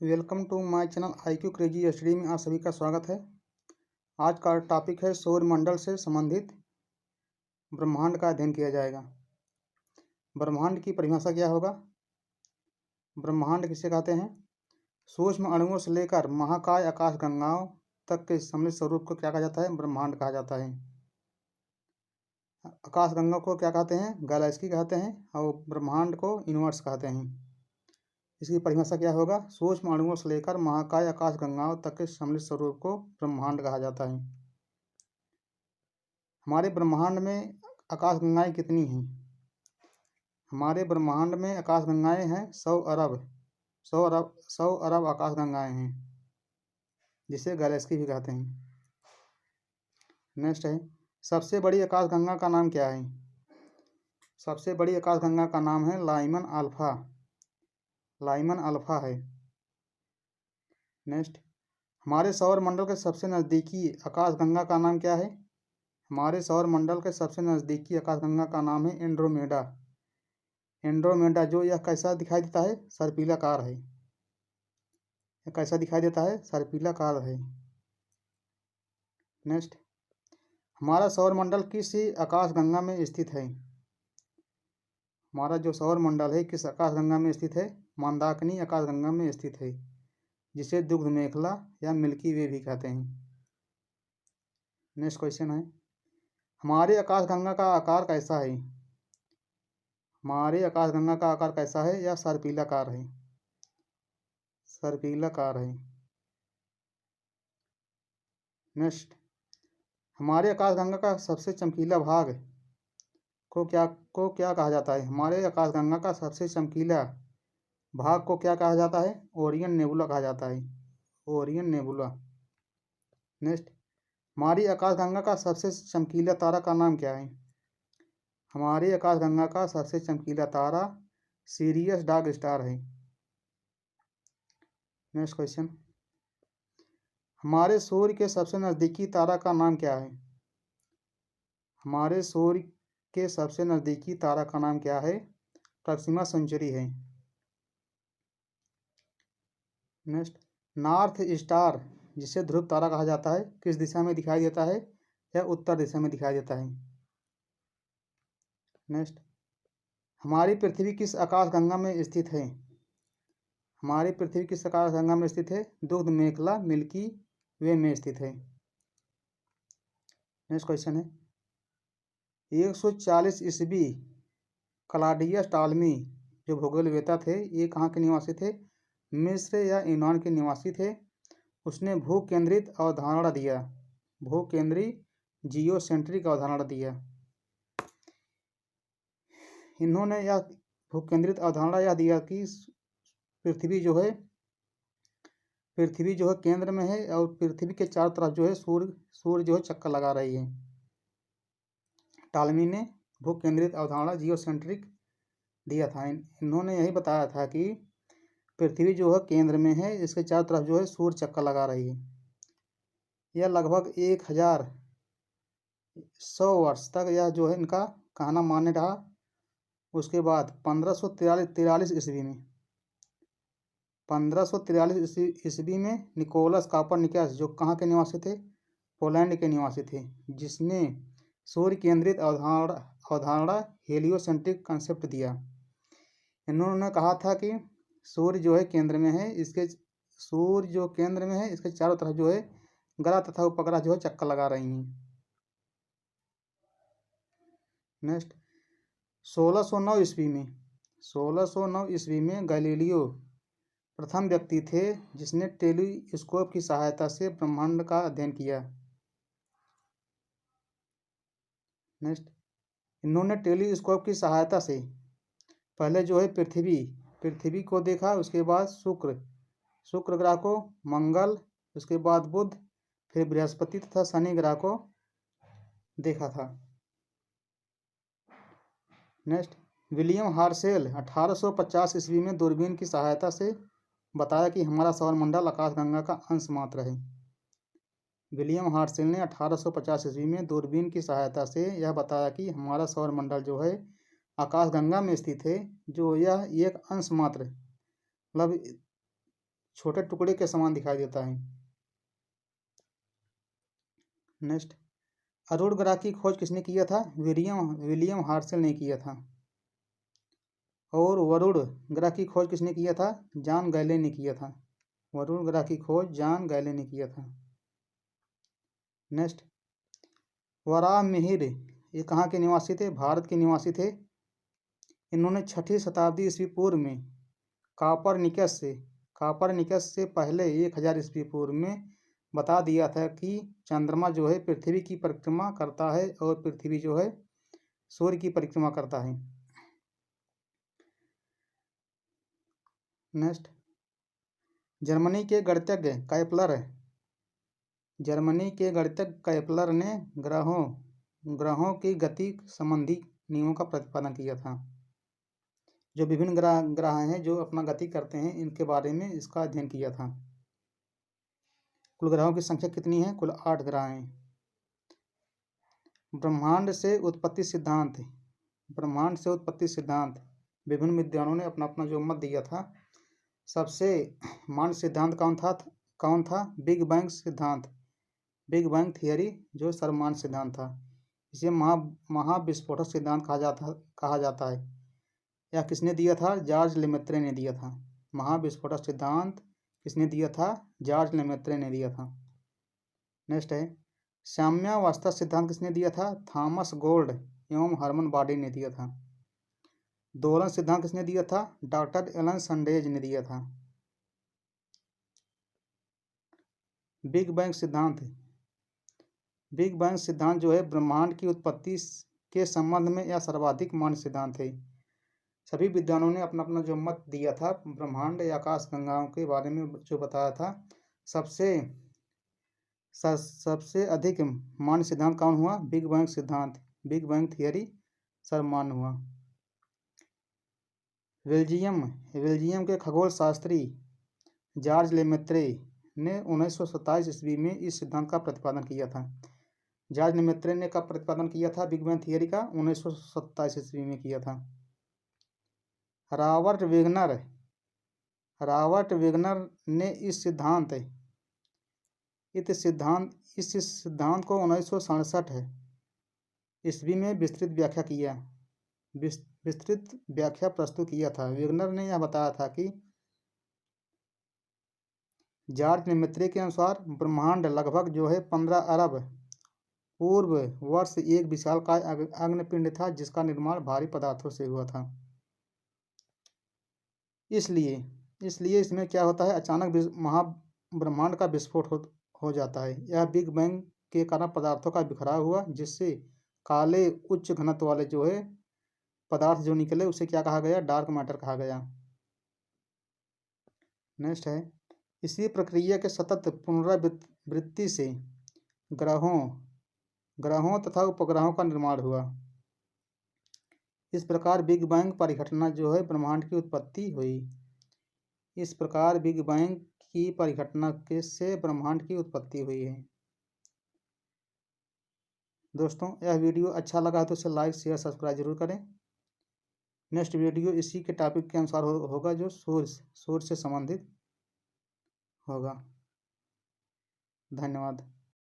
Welcome to my channel IQ crazy study में आप सभी का स्वागत है। आज का टॉपिक है सौरमंडल से संबंधित ब्रह्मांड का अध्ययन किया जाएगा। ब्रह्मांड की परिभाषा क्या होगा? ब्रह्मांड किसे कहते हैं? सूक्ष्म अणुओं से लेकर महाकाय आकाश गंगाओं तक के सम्मिलित स्वरूप को क्या कहा जाता है? ब्रह्मांड कहा जाता है। आकाश गंगा को क्या कहते हैं? गैलेक्सी कहते हैं और ब्रह्मांड को यूनिवर्स कहते हैं। इसकी परिभाषा क्या होगा? सूक्ष्म अणुओं से लेकर महाकाय आकाश गंगाओं तक के सम्मिलित स्वरूप को ब्रह्मांड कहा जाता है। हमारे ब्रह्मांड में आकाश गंगाएं कितनी हैं? हमारे ब्रह्मांड में आकाश गंगाएं हैं 100 अरब आकाश गंगाएं हैं, जिसे गैलेक्सी भी कहते हैं। नेक्स्ट है, सबसे बड़ी आकाश गंगा का नाम क्या है? सबसे बड़ी आकाश गंगा का नाम है लाइमन अल्फा है। नेक्स्ट, हमारे सौर मंडल के सबसे नज़दीकी आकाश गंगा का नाम क्या है? हमारे सौर मंडल के सबसे नज़दीकी आकाश गंगा का नाम है एंड्रोमेडा। जो यह कैसा दिखाई देता है? सर्पिलाकार है। यह कैसा दिखाई देता है? सर्पिलाकार है। नेक्स्ट, हमारा सौर मंडल किस आकाश गंगा में स्थित है? हमारा जो सौर मंडल है किस आकाश गंगा में स्थित है? मंदाकिनी आकाश गंगा में स्थित है, जिसे दुग्ध मेखला या मिल्की वे भी कहते हैं। नेक्स्ट क्वेश्चन है, हमारे आकाश गंगा का आकार कैसा है? हमारे आकाश गंगा का आकार कैसा है? यह सर्पिलाकार है। नेक्स्ट, हमारे आकाश गंगा का सबसे चमकीला भाग को क्या कहा जाता है? हमारे आकाश गंगा का सबसे चमकीला भाग को क्या कहा जाता है? ओरियन नेबुला कहा जाता है। Orion nebula. नेक्स्ट, हमारी आकाश गंगा का सबसे चमकीला तारा का नाम क्या है? हमारी आकाश गंगा का सबसे चमकीला तारा सीरियस डार्क स्टार है। नेक्स्ट क्वेश्चन, हमारे सूर्य के सबसे नज़दीकी तारा का नाम क्या है? हमारे सूर्य के सबसे नज़दीकी तारा का नाम क्या है? प्रॉक्सिमा सेंचुरी है। नेक्स्ट, नॉर्थ स्टार जिसे ध्रुव तारा कहा जाता है किस दिशा में दिखाई देता है? या उत्तर दिशा में दिखाई देता है। नेक्स्ट, हमारी पृथ्वी किस आकाश गंगा में स्थित है? हमारी पृथ्वी किस आकाश गंगा में स्थित है? दुग्ध मेखला मिल्की वे में स्थित है। नेक्स्ट क्वेश्चन है, 140 ईस्वी क्लॉडियस टॉलमी जो भूगोलवेत्ता थे, ये कहाँ के निवासी थे? मिस्र या यूनान के निवासी थे। उसने भूकेंद्रित अवधारणा दिया, जियोसेंट्रिक अवधारणा दिया। इन्होंने यह भूकेंद्रित अवधारणा यह दिया कि पृथ्वी जो है केंद्र में है और पृथ्वी के चारों तरफ जो है सूर्य जो है चक्कर लगा रही है। टॉलमी ने भूकेंद्रित अवधारणा जियोसेंट्रिक दिया था। इन्होंने यही बताया था कि पृथ्वी जो है केंद्र में है, इसके चारों तरफ जो है सूर्य चक्कर लगा रही है। यह लगभग 1100 वर्ष तक यह जो है इनका कहना मान्य रहा। उसके बाद 1543 ईस्वी में निकोलस कॉपरनिकस जो कहाँ के निवासी थे? पोलैंड के निवासी थे, जिसने सूर्य केंद्रित अवधारणा हेलियोसेंट्रिक कंसेप्ट दिया। इन्होंने कहा था कि सूर्य जो है केंद्र में है, इसके चारों तरफ जो है ग्रह तथा उपग्रह जो है चक्कर लगा रही हैं। नेक्स्ट, 1609 ईस्वी में गैलीलियो प्रथम व्यक्ति थे जिसने टेलीस्कोप की सहायता से ब्रह्मांड का अध्ययन किया। नेक्स्ट, इन्होंने टेलीस्कोप की सहायता से पहले जो है पृथ्वी को देखा, उसके बाद शुक्र ग्रह को, मंगल, उसके बाद बुध, फिर बृहस्पति तथा शनि ग्रह को देखा था। नेक्स्ट, विलियम हार्शेल 1850 ईस्वी में दूरबीन की सहायता से बताया कि हमारा सौरमंडल आकाशगंगा का अंश मात्र है। विलियम हार्शेल ने 1850 ईस्वी में दूरबीन की सहायता से यह बताया कि हमारा सौरमंडल जो है आकाशगंगा में स्थित है, जो यह एक अंश मात्र मतलब छोटे टुकड़े के समान दिखाई देता है। नेक्स्ट, अरूण ग्रह की खोज किसने किया था? विलियम हार्शल ने किया था। और वरुण ग्रह की खोज किसने किया था? जॉन गैले ने किया था। वरुण ग्रह की खोज जॉन गैले ने किया था। नेक्स्ट, वराहमिहिर ये कहाँ के निवासी थे? भारत के निवासी थे। इन्होंने 6ठी शताब्दी ईस्वी पूर्व में कापरनिकस से पहले 1000 ईस्वी पूर्व में बता दिया था कि चंद्रमा जो है पृथ्वी की परिक्रमा करता है और पृथ्वी जो है सूर्य की परिक्रमा करता है। नेक्स्ट, जर्मनी के गणितज्ञ कैपलर ने ग्रहों की गति संबंधी नियमों का प्रतिपादन किया था। जो विभिन्न ग्रह हैं जो अपना गति करते हैं, इनके बारे में इसका अध्ययन किया था। कुल ग्रहों की संख्या कितनी है? कुल 8 ग्रह हैं। ब्रह्मांड से उत्पत्ति सिद्धांत विभिन्न विद्वानों ने अपना अपना जो मत दिया था। सबसे मान्य सिद्धांत कौन था? बिग बैंग थियरी जो सर्वमान्य सिद्धांत था। इसे महाविस्फोटक सिद्धांत कहा जाता है। यह किसने दिया था? जॉर्ज लेमेत्रे ने दिया था। महाविस्फोटक सिद्धांत किसने दिया था? जॉर्ज लेमेत्रे ने दिया था। नेक्स्ट है, साम्यावस्था सिद्धांत किसने दिया था? थॉमस गोल्ड एवं हर्मन बाडी ने दिया था। दोलन सिद्धांत किसने दिया था? डॉक्टर एलन संडेज ने दिया था। बिग बैंग सिद्धांत जो है ब्रह्मांड की उत्पत्ति के संबंध में यह सर्वाधिक मान्य सिद्धांत है। सभी विद्वानों ने अपना अपना जो मत दिया था ब्रह्मांड या आकाश गंगाओं के बारे में जो बताया था, सबसे अधिक मान्य सिद्धांत कौन हुआ? बिग बैंग सिद्धांत, बिग बैंग थियरी सर्वमान्य हुआ। बेल्जियम के खगोल शास्त्री जॉर्ज लेमेत्रे ने 1927 ईस्वी में इस सिद्धांत का प्रतिपादन किया था। जॉर्ज लेमेत्रे ने कब प्रतिपादन किया था बिग बैंग थियरी का? 1927 ईस्वी में किया था। रॉबर्ट वेगनर ने इस सिद्धांत को 1967 ईस्वी में विस्तृत व्याख्या प्रस्तुत किया था। वेगनर ने यह बताया था कि जॉर्ज लेमेत्रे के अनुसार ब्रह्मांड लगभग जो है 15 अरब पूर्व वर्ष एक विशालकाय अग्निपिंड था जिसका निर्माण भारी पदार्थों से हुआ था। इसलिए इसमें क्या होता है? अचानक महाब्रह्मांड का विस्फोट हो जाता है। यह बिग बैंग के कारण पदार्थों का बिखराव हुआ, जिससे काले उच्च घनत्व वाले जो है पदार्थ जो निकले उसे क्या कहा गया? डार्क मैटर कहा गया। नेक्स्ट है, इसी प्रक्रिया के सतत पुनरावृत्ति से ग्रहों तथा उपग्रहों का निर्माण हुआ। इस प्रकार बिग बैंग परिघटना जो है ब्रह्मांड की उत्पत्ति हुई। इस प्रकार बिग बैंग की परिघटना से ब्रह्मांड की उत्पत्ति हुई है। दोस्तों, यह वीडियो अच्छा लगा तो इसे लाइक शेयर सब्सक्राइब जरूर करें। नेक्स्ट वीडियो इसी के टॉपिक के अनुसार होगा जो सूर्य से संबंधित होगा। धन्यवाद।